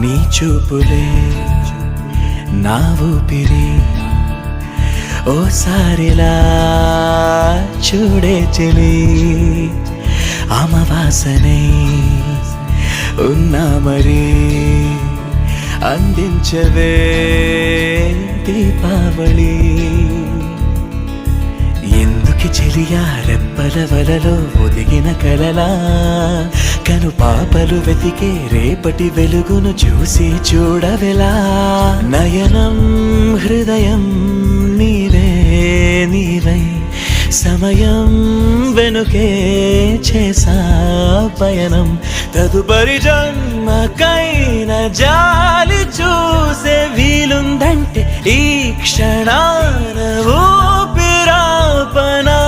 నీ చూపులే నా ఊపిరి ఓసారిలా చూడే చెలి అమవాసనే ఉన్నా మరి అందించవే దీపావళి ఎందుకి చెలియా రెప్పల వలలో ఒదిగిన కలలా కను పాపలు వెతికే రేపటి వెలుగును చూసి చూడవెలా నయనం హృదయం నీవే నీవై సమయం వెనుకే చేసా పయనం తదుపరి జన్మకైన జాలి చూసే వీలుందంటే ఈ క్షణాన ఊపిరాపనా